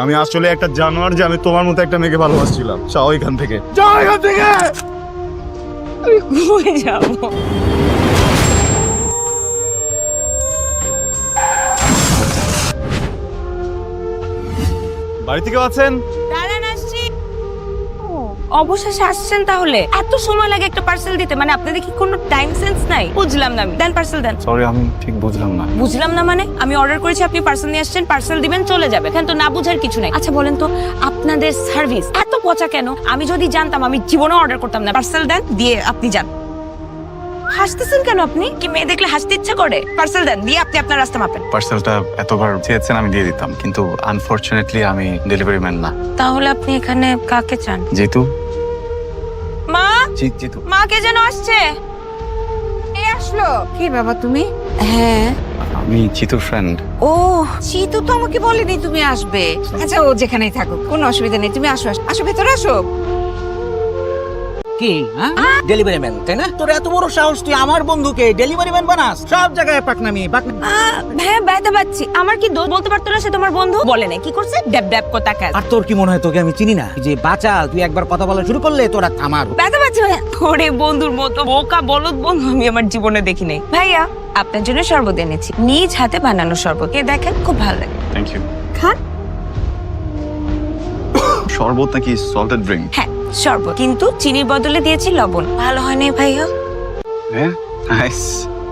আমি আসলে একটা জানোয়ার যে আমি তোমার মতো একটা মেয়েকে ভালোবাসছিলাম। যাও এখান থেকে, যাও এখান থেকে। আমি ঘুমিয়ে যাবো। বাড়ি থেকে আছেন? দাঁড়ান আসছি। অবশেষে আসছেন তাহলে? এত সময় লাগে একটা পার্সেল দিতে? মানে আপনাদের কি কোনো টাইম সেন্স নাই? বুঝলাম না আমি। দেন পার্সেল দেন। সরি, আমি ঠিক বুঝলাম না। বুঝলাম না মানে? আমি অর্ডার করেছি, আপনি পার্সেল নিয়ে আসছেন, পার্সেল দিবেন, চলে যাবে। এখানে তো না বুঝার কিছু নাই। আচ্ছা বলেন তো, আপনাদের সার্ভিস এত পচা কেন? আমি যদি জানতাম আমি জীবনে অর্ডার করতাম না। পার্সেল দেন, দিয়ে আপনি যান। হাসতেছেন কেন আপনি? কি মেয়ে দেখলে হাসতে ইচ্ছা করে? পার্সেল দেন, দিয়ে আপনি আপনার রাস্তা মাপেন। পার্সেলটা এতবার চেয়েছেন আমি দিয়ে দিতাম, কিন্তু আনফরচুনেটলি আমি ডেলিভারি ম্যান না। তাহলে আপনি এখানে কাকে চান? যেহেতু মা, জিতু মা কে যেন আসছে। কে আসলো? কি বাবা তুমি? হ্যাঁ। আমি জিতুর ফ্রেন্ড। ও চিতু তো আমাকে বলেনি তুমি আসবে। আচ্ছা ও যেখানেই থাকুক কোনো অসুবিধা নেই, তুমি আসো আসো, আসো ভেতরে আসো। কি ডেলিভারি ম্যান তাই না? তোর এত বড় সাহস তুই আমার বন্ধুকে ডেলিভারি ম্যান বানাস? সব জায়গায় পাকনামি। হ্যাঁ ব্যথা পাচ্ছি। আমার কি দোষ? বলতে পারতো না সে তোমার বন্ধু? বলে না, কি করছে? ড্যাব ড্যাব কথা কাজ। আর তোর কি মনে হয় তোকে আমি চিনি না? যে বাঁচা তুই একবার কথা বলা শুরু করলে তোরা থামার। ব্যথা পাচ্ছি ভাইয়া। ওরে বন্ধুর মতো বোকা বলদ বন্ধু আমি আমার জীবনে দেখি নাই। ভাইয়া আপনার জন্য শরবত এনেছি, নিজ হাতে বানানো শরবত। এ দেখেন, খুব ভালো লাগে। Thank you. খান। শরবত নাকি সল্টেড ড্রিঙ্ক? হ্যাঁ শরবত, কিন্তু চিনির বদলে দিয়েছি লবণ। ভালো হয় না ভাইয়া? হ্যাঁ নাইস।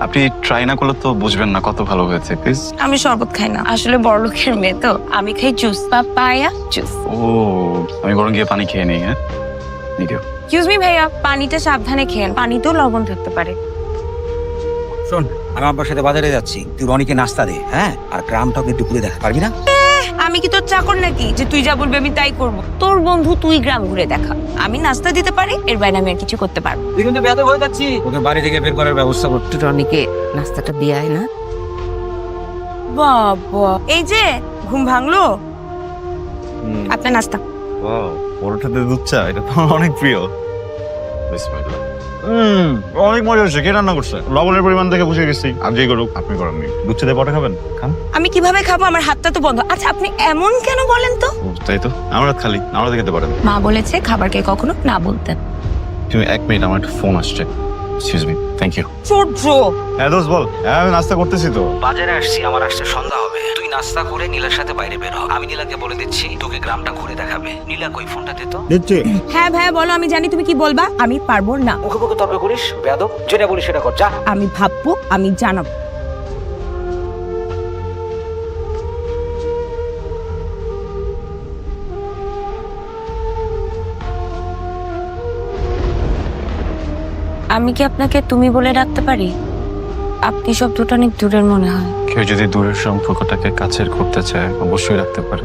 আপনি ট্রাই না করলে তো বুঝবেন না কত ভালো হয়েছে। প্লিজ। আমি শরবত খাই না, আসলে বড়লোকের মেয়ে তো। আমি খাই জুস, পাপায়া জুস। ও, আমি বরং গিয়ে পানি খেয়ে নিই। হ্যাঁ থ্যাংক ইউ। এক্সকিউজ মি ভাইয়া, পানিটা সাবধানে খেয়েন, পানিতেও লবণ থাকতে পারে। শোন, আমি আব্বার সাথে বাজারে যাচ্ছি, তুই রনিকে নাস্তা দে। হ্যাঁ, আর গ্রামটাকে একটু ঘুরে দেখা পারবি না? আমি কি তোর চাকর নাকি যে তুই যা বলবি আমি তাই করব? তোর বন্ধু, তুই গ্রাম ঘুরে দেখা। আমি নাস্তা দিতে পারি, এর বাইরে আমি আর কিছু করতে পারবো। তুই কিন্তু বেয়াদব হয়ে যাচ্ছি, ওকে বাড়ি থেকে বের করার ব্যবস্থা করতে। রনিকে নাস্তাটা দিয়ে আয় না। বাবা, এই যে ঘুম ভাঙলো? আপনার নাস্তা। ওয়াও, পরোটাতে দুধ চা, এটা তো আমার অনেক প্রিয়। বিসমিল্লাহ। অনেক মজা হচ্ছে। কে রান্না করছে? লবণের পরিমাণ দেখে বুঝে গেছি। আর যে করুক, আপনি করেননি। দুধ চা দিয়ে পরোটা খাবেন? খান। আমি কিভাবে খাবো? আমার হাতটা তো বন্ধ। আচ্ছা আপনি এমন কেন বলেন তো? ও, তাই তো, আমার হাত খালি, আমরা খেতে পারেন। মা বলেছে খাবারকে কখনো না বলতেন। তুমি 1 মিনিট, আমার একটা ফোন আসছে। Excuse me. Thank you. Surya, হ্যাঁ দোস্ত বল। হ্যাঁ আমি নাস্তা করতেছি তো। বাজারে আসছি, আমার আসতে সন্ধ্যা হবে। তুই নাস্তা করে নীলার সাথে বাইরে বের হ। আমি নীলাকে বলে দিচ্ছি তোকে গ্রামটা ঘুরে দেখাবে। নীলা কই? ফোনটা দে তো। দিচ্ছি। হ্যাঁ ভাইয়া বলো, আমি জানি তুমি কি বলবা। আমি পারবো না। মুখে মুখে তর্ক করিস বেয়াদব, যেটা বলিস সেটা কর, যা। আমি ভাববো, আমি জানাবো। আমি কি আপনাকে তুমি বলে ডাকতে পারি? আপনি শব্দটা অনেক দূরের মনে হয়। কেউ যদি দূরের সম্পর্কটাকে কাছের করতে চায় অবশ্যই রাখতে পারে।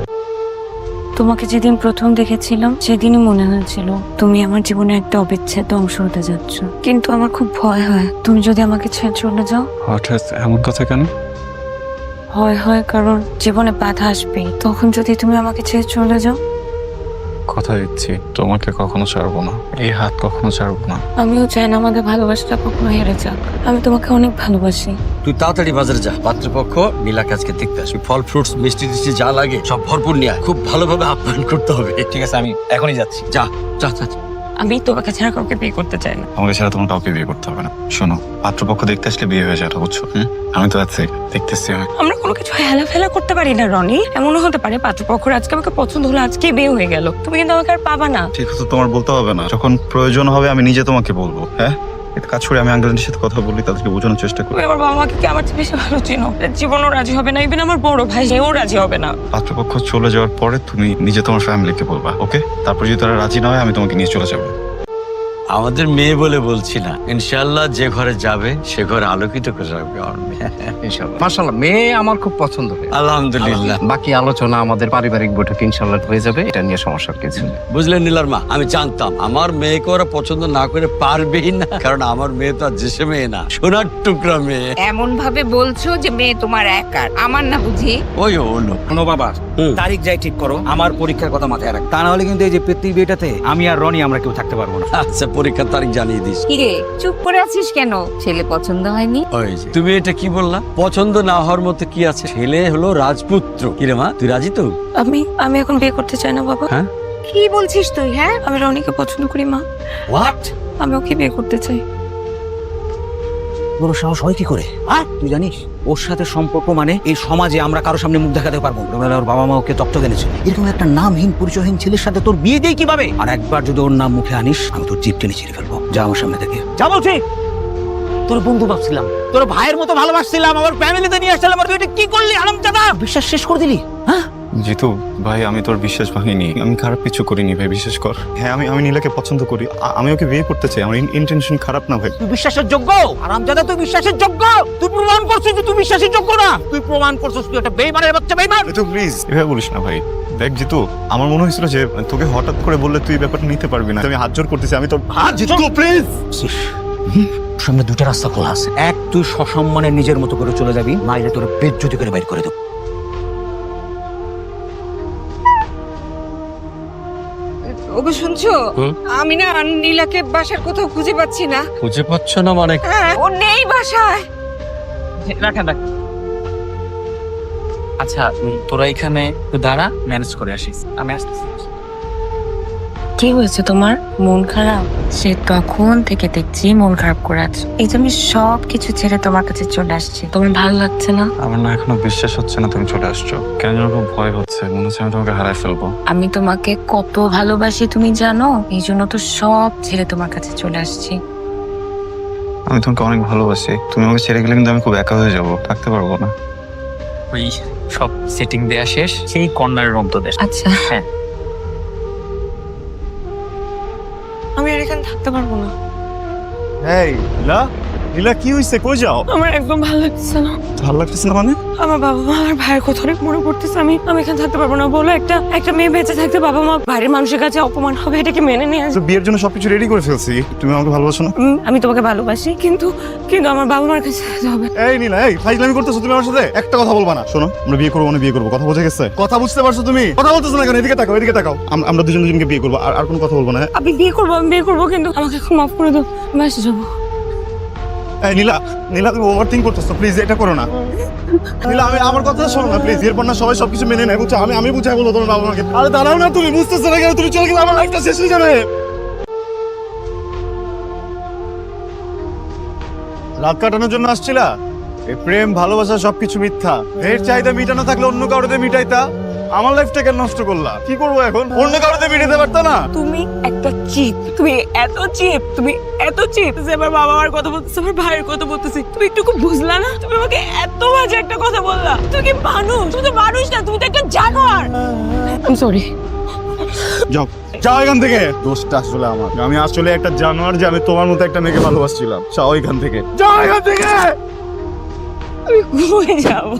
তোমাকে যেদিন প্রথম দেখেছিলাম সেদিনই মনে হয়েছিল তুমি আমার জীবনের একটা অবিচ্ছেদ্য অংশ হতে যাচ্ছ। কিন্তু আমার খুব ভয় হয় তুমি যদি আমাকে ছেড়ে চলে যাও। হঠাৎ এমন কথা কেন? ভয় হয় কারণ জীবনে বাধা আসবে, তখন যদি তুমি আমাকে ছেড়ে চলে যাও। কথা দিচ্ছি তোমাকে কখনো ছাড়বো না, এই হাত কখনো ছাড়বো না। আমিও চাই না আমাদের ভালোবাসাটা কখনো হেরে যাক। আমি তোমাকে অনেক ভালোবাসি। তুই তাড়াতাড়ি বাজারে যা, পাত্রপক্ষ নীলাকে আজকে দেখতে আসবি। ফল ফ্রুটস মিষ্টি টিষ্টি যা লাগে সব ভরপুর নিয়ে আয়। খুব ভালোভাবে আপ্যায়ন করতে হবে। ঠিক আছে, আমি এখনই যাচ্ছি। যা যা যা যা। আমি তোমাকে ছাড়া কাউকে বিয়ে করতে চাই না। আমাকে ছাড়া তোমার কাউকে বিয়ে করতে হবে না। শোনো, পাত্রপক্ষ দেখতে আসলে বিয়ে হয়ে যাওয়াটা, বুঝছো? আমি তো আছি, দেখতেছি আমি। আমরা কোনো কিছু হেলা ফেলা করতে পারি না রনি। এমনও হতে পারে পাত্রপক্ষর আজকে আমাকে পছন্দ হলো, আজকে বিয়ে হয়ে গেল। তুমি কিন্তু আমাকে আর পাবা না। ঠিক আছে, তোমার বলতে হবে না। যখন প্রয়োজন হবে আমি নিজে তোমাকে বলবো। হ্যাঁ, এটা কাজ করে আমি আঙ্কেলের সাথে কথা বলি, তাদেরকে বোঝানোর চেষ্টা করি। তুমি আমার বাবা মাকে কি আমার চেয়ে বেশি ভালো চিনো? জীবনও রাজি হবে না, ইভেন আমার বড় ভাই সেও রাজি হবে না। পাত্রপক্ষ চলে যাওয়ার পরে তুমি নিজে তোমার ফ্যামিলিকে বলবা, ওকে? তারপর যদি তারা রাজি না হয় আমি তোমাকে নিয়ে চলে যাবো। আমাদের মেয়ে বলে বলছি না, ইনশাআল্লাহ যে ঘরে যাবে সে ঘরে আলোকিত করে রাখবে আমার মেয়ে। ইনশাআল্লাহ। মাশাআল্লাহ, মেয়ে আমার খুব পছন্দ হয়েছে। আলহামদুলিল্লাহ। বাকি আলোচনা আমাদের পারিবারিক বৈঠকে ইনশাআল্লাহ হয়ে যাবে, এটা নিয়ে সমস্যার কিছু নেই। বুঝলেন নীলার মা, আমি জানতাম আমার মেয়েকে ওরা পছন্দ না করে পারবেই না, কারণ আমার মেয়ে তো আর যেসে মেয়ে না, সোনার টুকরা মেয়ে। এমন ভাবে বলছো যে মেয়ে তোমার একার, আমার না বুঝি? ওই হলো। শোনো বাবা, তারিখ যাই ঠিক করো, আমার পরীক্ষার কথা মাথায় রাখ। তা না হলে কিন্তু এই যে পৃথিবীটাতে আমি আর রনি আমরা কেউ থাকতে পারবো না। আচ্ছা পরীক্ষার তারিখ জানিয়ে দিস। কিরে চুপ করে আছিস কেন? ছেলে পছন্দ হয়নি? ওই যে, তুমি এটা কি বললা? পছন্দ না হওয়ার মতো কি আছে? ছেলে হলো রাজপুত্র। কিরে মা, তুই রাজি তো? আমি এখন বিয়ে করতে চাই না বাবা। হ্যাঁ? কি বলছিস তুই? হ্যাঁ, আমি রনিকে পছন্দ করি মা। হোয়াট? আমি ওকে বিয়ে করতে চাই। বড় সাহস হয় কি করে? তুই জানিস ওর সাথে সম্পর্ক মানে এই সমাজে আমরা কারো সামনে মুখ দেখাতে পারবো না। ছোটবেলায় ওর বাবা মা ওকে দত্তক এনেছিল। এরকম একটা নামহীন পরিচয়হীন ছেলের সাথে তোর বিয়ে দেই কিভাবে? আর একবার যদি ওর নাম মুখে আনিস, আমি তোর জিভ টেনে ছিঁড়ে ফেলবো। যা আমার সামনে থেকে যা বলছি। তোর বন্ধু ভাবছিলাম, তোর ভাইয়ের মতো ভালোবাসছিলাম, আমার ফ্যামিলিতে নিয়ে আসছিলাম, আর তুই এটা কি করলি হারামজাদা? বিশ্বাস শেষ করে দিলি। হ্যাঁ জিতু ভাই, আমি তোর বিশ্বাস ভাঙিনি, আমি খারাপ কিছু করিনি ভাই, বিশ্বাস কর। হ্যাঁ, আমি নীলাকে পছন্দ করি, আমি ওকে বিয়ে করতে চাই, আমার ইন্টেনশন খারাপ না ভাই। তুই বিশ্বাসের যোগ্য হারামজাদা, তুই বিশ্বাসের যোগ্য। তুই প্রমাণ করছিস যে তুই বিশ্বাসের যোগ্য না। তুই প্রমাণ করছিস তুই একটা বেইমানের বাচ্চা, বেইমান। তো প্লিজ এভাবে বলিস না ভাই। দেখ জিতু, আমার মনে হয়েছিল যে তোকে হঠাৎ করে বললে তুই ব্যাপারটা নিতে পারবি না। আমি হাত জোর করতেছি, আমি তোর জিতু প্লিজ। সামনে দুটো রাস্তা খোলা আছে। এক, তুই সসম্মানে নিজের মতো করে চলে যাবি, নাইলে তোর বেজ্জতি করে বাইর করে দেব। ওগো শুনছো? আমি না নীলাকে বাসার কোথাও খুঁজে পাচ্ছি না। খুঁজে পাচ্ছ না মানে? হ্যাঁ, ও নেই বাসায়। রাখেন। আচ্ছা তোরা এখানে একটু দাঁড়া, ম্যানেজ করে আসিস, আমি আসতেছি। কি হয়েছে তোমার? মন খারাপ? সে তখন থেকে দেখছি মন খারাপ করে আছো। এই যে আমি সব কিছু ছেড়ে তোমার কাছে চলে আসছি, তোমার ভালো লাগছে না? আমার না এখনো বিশ্বাস হচ্ছে না তুমি চলে আসছো। কেন যেন খুব ভয় হচ্ছে, মনে হচ্ছে আমি তোমাকে হারাই ফেলবো। আমি তোমাকে কত ভালোবাসি তুমি জানো, এই জন্য তো সব ছেড়ে তোমার কাছে চলে আসছি। আমি তোমাকে অনেক ভালোবাসি, তুমি আমাকে ছেড়ে গেলে কিন্তু আমি খুব একা হয়ে যাবো, থাকতে পারবো না। ওই সব সেটিং দেয়া শেষ, সেই কর্নারের অন্তদের। আচ্ছা হ্যাঁ। আমি আর এখানে থাকতে পারবো না। এই নীলা, নীলা কি হইছে? কই যাও? আমার একদম ভালো লাগছে না। ভালো লাগতেছে না মানে? আমার বাবা মা আর ভাইয়ের কথা অনেক মনে পড়তেছে। আমি এখানে থাকতে পারবো না। বলো, একটা মেয়ে বেঁচে থাকতে বাবা মা বাইরের মানুষের কাছে অপমান হবে, এটাকে মেনে নিয়ে তো বিয়ের জন্য সবকিছু রেডি করে ফেলছি, তুমি আমাকে ভালোবাসো না? আমি তোমাকে ভালোবাসি, কিন্তু আমার বাবা মার কাছে যেতে হবে। এই নীলা, এই ফাইজলামি করতেছো তুমি আমার সাথে? একটা কথা বলবা না? শোনো, আমরা বিয়ে করবো, বিয়ে করবো, কথা বোঝা গেছে? কথা বুঝতে পারছো তুমি? কথা বলতেছো না কেন? এদিকে তাকাও, এদিকে তাকাও। আমরা দুজনকে বিয়ে করবো, আর কোনো কথা বলবো না। আমি বিয়ে করবো, কিন্তু আমাকে এখন মাফ করে দাও, আমি এসে যাবো। এই নীলা, নীলা তুমি ওভার থিঙ্ক করতেছো, প্লিজ এটা করো না। নীলা, আমার কথা শোনো না প্লিজ, এরপর না সবাই সবকিছু মেনে নেয়, বুঝছো? আমি বুঝাই বলবো তোমার বাবা মাকে। আরে দাঁড়াও না, তুমি বুঝতেছো না কেন? তুমি চলে গেলে আমার লাইফটা শেষ হয়ে যাবে। রাত কাটানোর জন্য আসছিলা? এই প্রেম ভালোবাসা সবকিছু মিথ্যা। এর চাহিদা মিটানো থাকলে অন্য কারোতে মিটাইতা। আমার লাইফটাকে নষ্ট করলা। কি করবো এখন? অন্য কারোতে মিটাতে পারতা না? তুমি একটা চিপ, তুমি এত চিপ যে আমার বাবা মার কথা বলতেছে, আমার ভাইয়ের কথা বলতেছি, তুমি একটু বুঝলা না? তুমি আমাকে এত বাজে একটা কথা বললা। তুমি কি মানুষ? তুমি তো মানুষ না, তুমি তো একটা জানোয়ার। আমি সরি। যাও, যাও এখান থেকে। দোষটা আসলে আমার, আমি আসলে একটা জানোয়ার যে আমি তোমার মতো একটা মেয়েকে ভালোবাসছিলাম। যাও এখান থেকে, যাও এখান থেকে। আমি ঘুমিয়ে যাবো।